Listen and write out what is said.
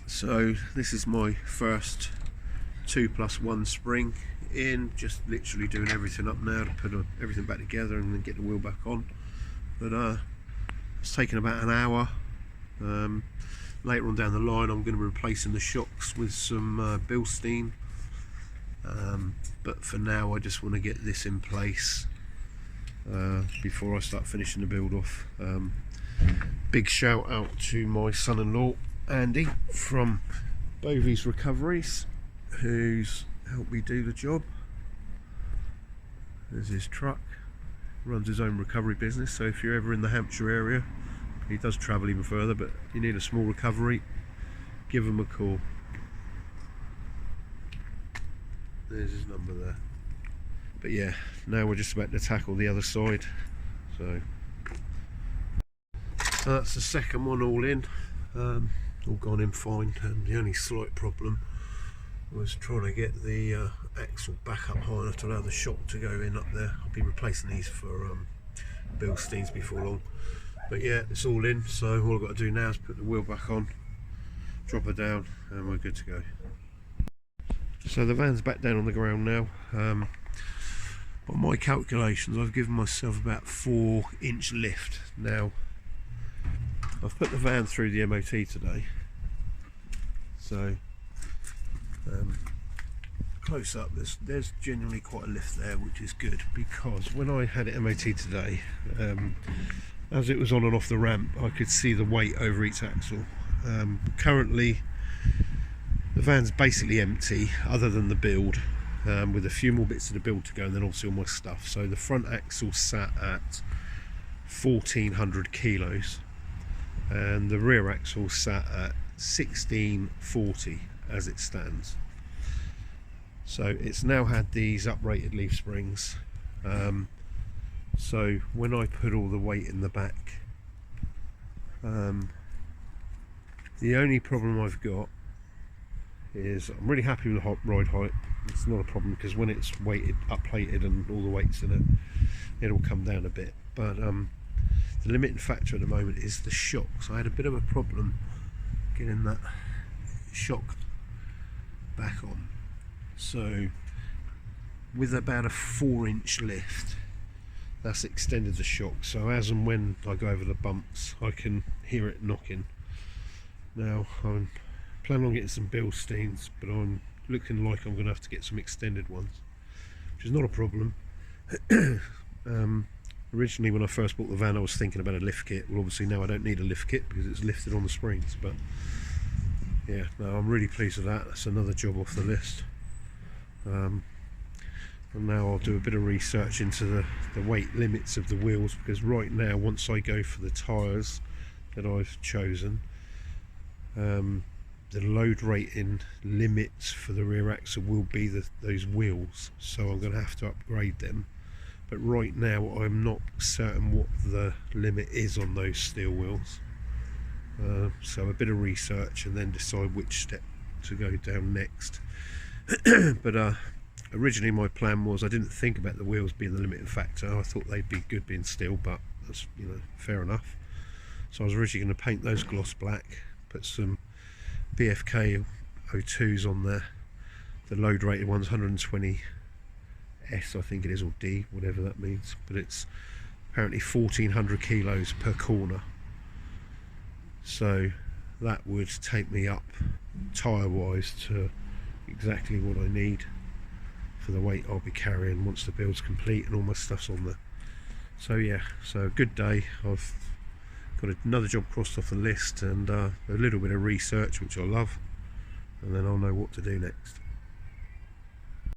So this is my first 2+1 spring in, just literally doing everything up now to put everything back together and then get the wheel back on. But it's taken about an hour. Later on down the line I'm going to be replacing the shocks with some Bilstein, but for now I just want to get this in place before I start finishing the build off. Big shout out to my son-in-law Andy from Bovies Recoveries, who's helped me do the job. There's his truck, runs his own recovery business, so if you're ever in the Hampshire area, he does travel even further, but you need a small recovery, give him a call. There's his number there. But yeah, now we're just about to tackle the other side. So that's the second one all in, all gone in fine, and the only slight problem was trying to get the axle back up high enough to allow the shock to go in up there. I'll be replacing these for Bilsteins before long. But yeah, it's all in, so all I've got to do now is put the wheel back on, drop her down, and we're good to go. So the van's back down on the ground now. By my calculations, I've given myself about 4-inch lift. Now, I've put the van through the MOT today, so close up, there's genuinely quite a lift there, which is good, because when I had it MOT today, as it was on and off the ramp, I could see the weight over each axle. Currently the van's basically empty other than the build, with a few more bits of the build to go, and then obviously all my stuff. So the front axle sat at 1400 kilos and the rear axle sat at 1640 as it stands. So it's now had these uprated leaf springs, so when I put all the weight in the back, the only problem I've got is I'm really happy with the ride height. It's not a problem, because when it's weighted, up-plated and all the weights in it, it'll come down a bit. But the limiting factor at the moment is the shocks. I had a bit of a problem getting that shock back on. So with about a 4-inch lift, that's extended the shock, so as and when I go over the bumps I can hear it knocking. Now I'm planning on getting some Bilsteins, but I'm looking like I'm going to have to get some extended ones, which is not a problem. Originally when I first bought the van I was thinking about a lift kit. Well, obviously now I don't need a lift kit because it's lifted on the springs, but yeah, no, I'm really pleased with that. That's another job off the list. And now I'll do a bit of research into the weight limits of the wheels, because right now, once I go for the tyres that I've chosen, the load rating limits for the rear axle will be those wheels, so I'm going to have to upgrade them. But right now I'm not certain what the limit is on those steel wheels, so a bit of research and then decide which step to go down next. But originally my plan was, I didn't think about the wheels being the limiting factor. I thought they'd be good being steel, but that's, you know, fair enough. So I was originally going to paint those gloss black, put some BFK 02s on there. The load rated one's 120 S, I think it is, or D, whatever that means, but it's apparently 1400 kilos per corner, so that would take me up tyre wise to exactly what I need for the weight I'll be carrying once the build's complete and all my stuff's on there. So yeah, so a good day. I've got another job crossed off the list, and a little bit of research, which I love, and then I'll know what to do next.